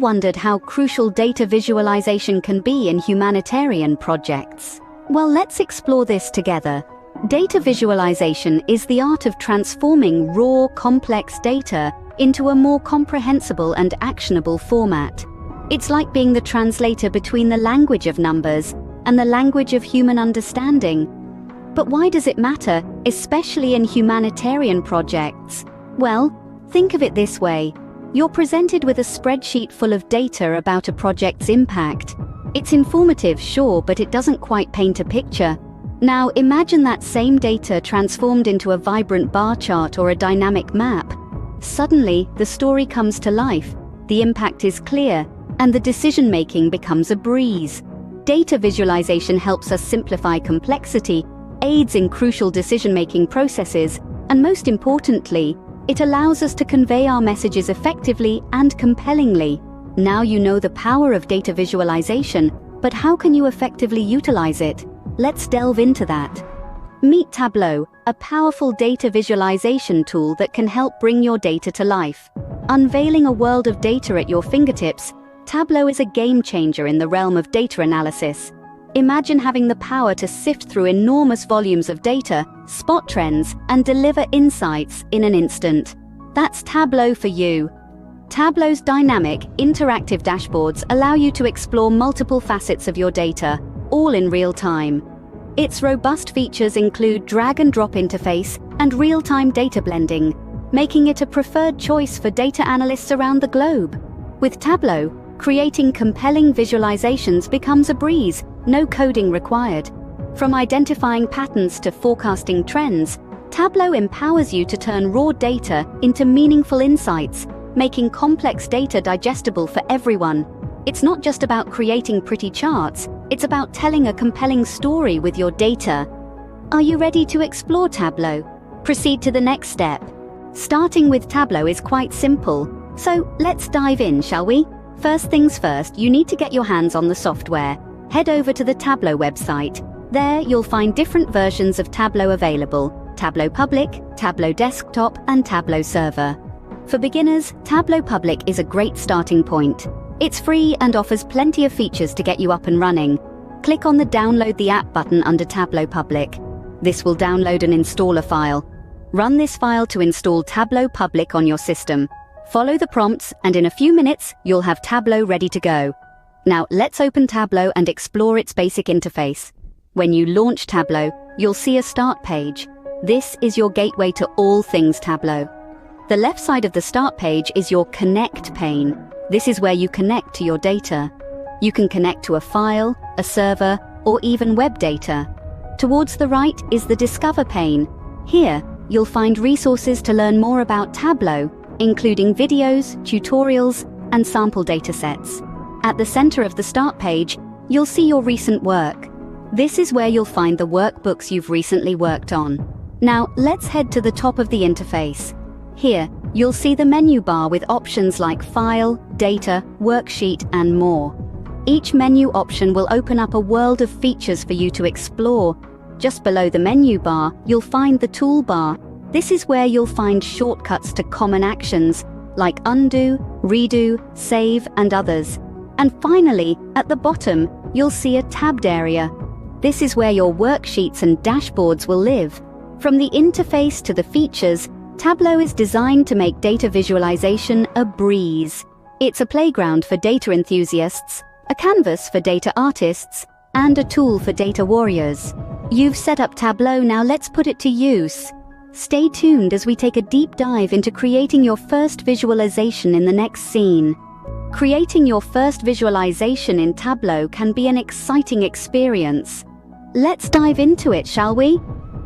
wondered how crucial data visualization can be in humanitarian projects? Well, let's explore this together. Data visualization is the art of transforming raw, complex data into a more comprehensible and actionable format. It's like being the translator between the language of numbers and the language of human understanding. But why does it matter, especially in humanitarian projects? Well, think of it this way. You're presented with a spreadsheet full of data about a project's impact. It's informative, sure, but it doesn't quite paint a picture. Now, imagine that same data transformed into a vibrant bar chart or a dynamic map. Suddenly, the story comes to life, the impact is clear, and the decision-making becomes a breeze. Data visualization helps us simplify complexity, aids in crucial decision-making processes, and most importantly, it allows us to convey our messages effectively and compellingly. Now you know the power of data visualization, but how can you effectively utilize it? Let's delve into that. Meet Tableau, a powerful data visualization tool that can help bring your data to life. Unveiling a world of data at your fingertips, Tableau is a game changer in the realm of data analysis. Imagine having the power to sift through enormous volumes of data, spot trends, and deliver insights in an instant. That's Tableau for you. Tableau's dynamic, interactive dashboards allow you to explore multiple facets of your data, all in real time. Its robust features include drag-and-drop interface and real-time data blending, making it a preferred choice for data analysts around the globe. With Tableau, creating compelling visualizations becomes a breeze, no coding required. From identifying patterns to forecasting trends, Tableau empowers you to turn raw data into meaningful insights, making complex data digestible for everyone. It's not just about creating pretty charts, it's about telling a compelling story with your data. Are you ready to explore Tableau? Proceed to the next step. Starting with Tableau is quite simple, so let's dive in, shall we? First things first, you need to get your hands on the software. Head over to the Tableau website. There you'll find different versions of Tableau available: Tableau Public, Tableau Desktop, and Tableau Server. For beginners, Tableau Public is a great starting point. It's free and offers plenty of features to get you up and running. Click on the Download the App button under Tableau Public. This will download and install a file. Run this file to install Tableau Public on your system. Follow the prompts, and in a few minutes, you'll have Tableau ready to go. Now, let's open Tableau and explore its basic interface. When you launch Tableau, you'll see a start page. This is your gateway to all things Tableau. The left side of the start page is your Connect pane. This is where you connect to your data. You can connect to a file, a server, or even web data. Towards the right is the Discover pane. Here, you'll find resources to learn more about Tableau, including videos, tutorials, and sample datasets. At the center of the start page, you'll see your recent work. This is where you'll find the workbooks you've recently worked on. Now, let's head to the top of the interface. Here, you'll see the menu bar with options like File, Data, Worksheet, and more. Each menu option will open up a world of features for you to explore. Just below the menu bar, you'll find the toolbar. This is where you'll find shortcuts to common actions like undo, redo, save, and others. And finally, at the bottom, you'll see a tabbed area. This is where your worksheets and dashboards will live. From the interface to the features, Tableau is designed to make data visualization a breeze. It's a playground for data enthusiasts, a canvas for data artists, and a tool for data warriors. You've set up Tableau, now let's put it to use. Stay tuned as we take a deep dive into creating your first visualization in the next scene. Creating your first visualization in Tableau can be an exciting experience. Let's dive into it, shall we?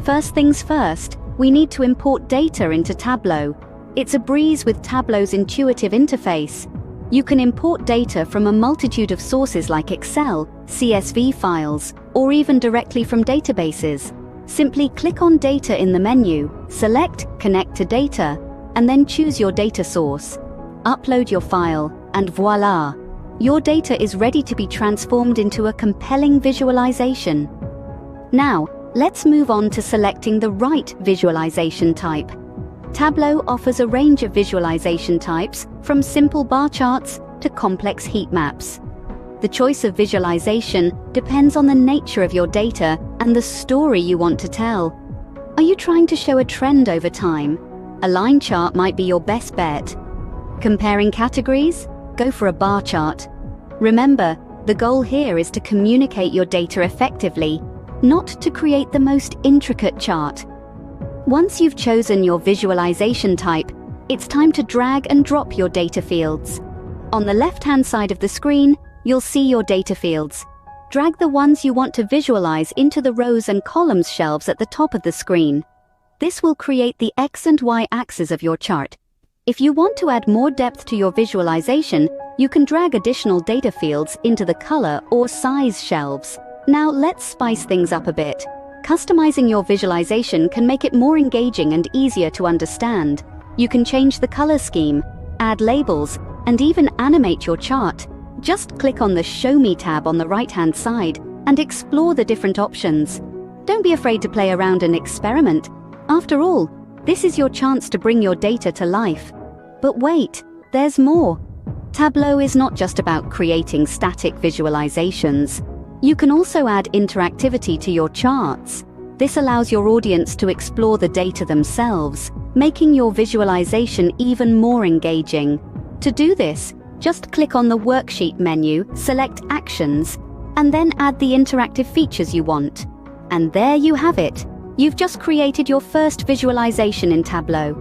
First things first, we need to import data into Tableau. It's a breeze with Tableau's intuitive interface. You can import data from a multitude of sources like Excel, CSV files, or even directly from databases. Simply click on Data in the menu, select Connect to Data, and then choose your data source. Upload your file, and voila! Your data is ready to be transformed into a compelling visualization. Now, let's move on to selecting the right visualization type. Tableau offers a range of visualization types, from simple bar charts to complex heat maps. The choice of visualization depends on the nature of your data and the story you want to tell. Are you trying to show a trend over time? A line chart might be your best bet. Comparing categories? Go for a bar chart. Remember, the goal here is to communicate your data effectively, not to create the most intricate chart. Once you've chosen your visualization type, it's time to drag and drop your data fields. On the left-hand side of the screen, you'll see your data fields. Drag the ones you want to visualize into the rows and columns shelves at the top of the screen. This will create the X and Y axes of your chart. If you want to add more depth to your visualization, you can drag additional data fields into the color or size shelves. Now let's spice things up a bit. Customizing your visualization can make it more engaging and easier to understand. You can change the color scheme, add labels, and even animate your chart. Just click on the Show Me tab on the right-hand side and explore the different options. Don't be afraid to play around and experiment. After all, this is your chance to bring your data to life. But wait, there's more. Tableau is not just about creating static visualizations. You can also add interactivity to your charts. This allows your audience to explore the data themselves, making your visualization even more engaging. To do this, just click on the Worksheet menu, select Actions, and then add the interactive features you want. And there you have it. You've just created your first visualization in Tableau.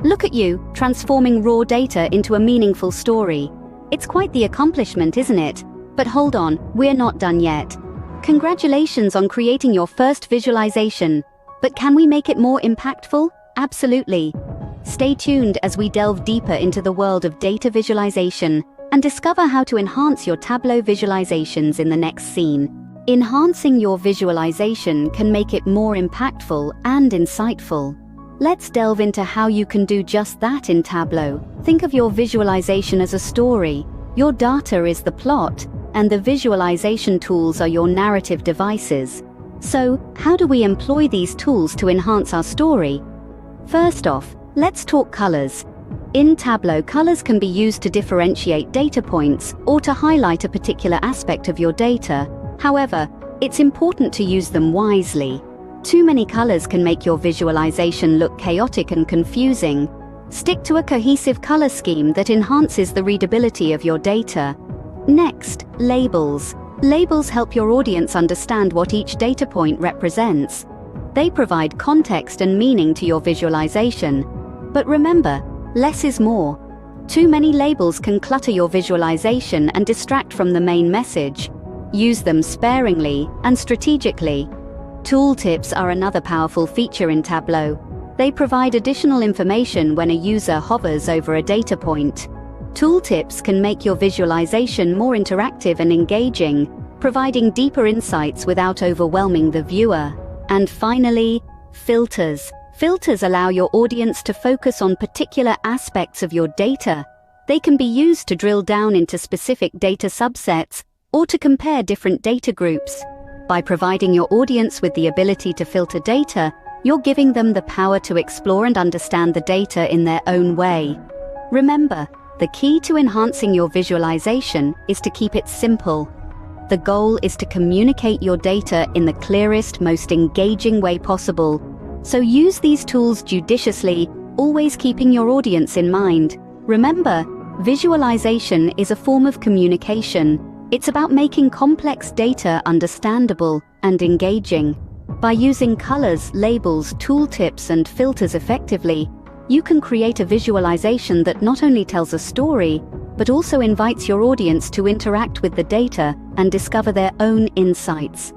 Look at you, transforming raw data into a meaningful story. It's quite the accomplishment, isn't it? But hold on, we're not done yet. Congratulations on creating your first visualization. But can we make it more impactful? Absolutely. Stay tuned as we delve deeper into the world of data visualization and discover how to enhance your Tableau visualizations in the next scene. Enhancing your visualization can make it more impactful and insightful. Let's delve into how you can do just that in Tableau. Think of your visualization as a story. Your data is the plot, and the visualization tools are your narrative devices. So, how do we employ these tools to enhance our story? First off, let's talk colors. In Tableau, colors can be used to differentiate data points or to highlight a particular aspect of your data. However, it's important to use them wisely. Too many colors can make your visualization look chaotic and confusing. Stick to a cohesive color scheme that enhances the readability of your data. Next, labels. Labels help your audience understand what each data point represents. They provide context and meaning to your visualization. But remember, less is more. Too many labels can clutter your visualization and distract from the main message. Use them sparingly and strategically. Tooltips are another powerful feature in Tableau. They provide additional information when a user hovers over a data point. Tooltips can make your visualization more interactive and engaging, providing deeper insights without overwhelming the viewer. And finally, filters. Filters allow your audience to focus on particular aspects of your data. They can be used to drill down into specific data subsets or to compare different data groups. By providing your audience with the ability to filter data, you're giving them the power to explore and understand the data in their own way. Remember, the key to enhancing your visualization is to keep it simple. The goal is to communicate your data in the clearest, most engaging way possible. So use these tools judiciously, always keeping your audience in mind. Remember, visualization is a form of communication. It's about making complex data understandable and engaging. By using colors, labels, tooltips, and filters effectively, you can create a visualization that not only tells a story, but also invites your audience to interact with the data and discover their own insights.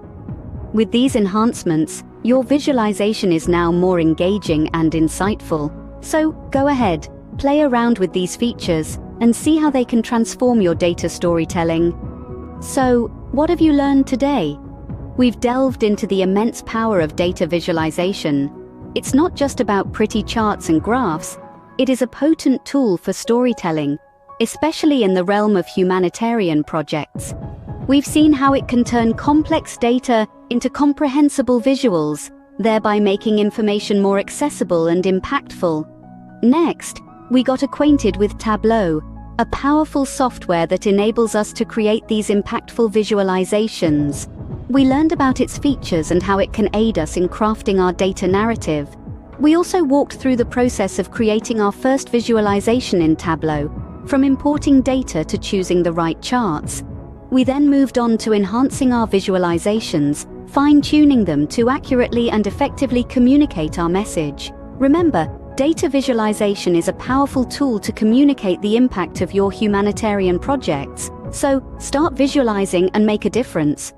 With these enhancements, your visualization is now more engaging and insightful. So go ahead, play around with these features and see how they can transform your data storytelling. So, what have you learned today? We've delved into the immense power of data visualization. It's not just about pretty charts and graphs. It is a potent tool for storytelling, especially in the realm of humanitarian projects. We've seen how it can turn complex data into comprehensible visuals, thereby making information more accessible and impactful. Next, we got acquainted with Tableau, a powerful software that enables us to create these impactful visualizations. We learned about its features and how it can aid us in crafting our data narrative. We also walked through the process of creating our first visualization in Tableau, from importing data to choosing the right charts. We then moved on to enhancing our visualizations, fine-tuning them to accurately and effectively communicate our message. Remember, data visualization is a powerful tool to communicate the impact of your humanitarian projects. So, start visualizing and make a difference.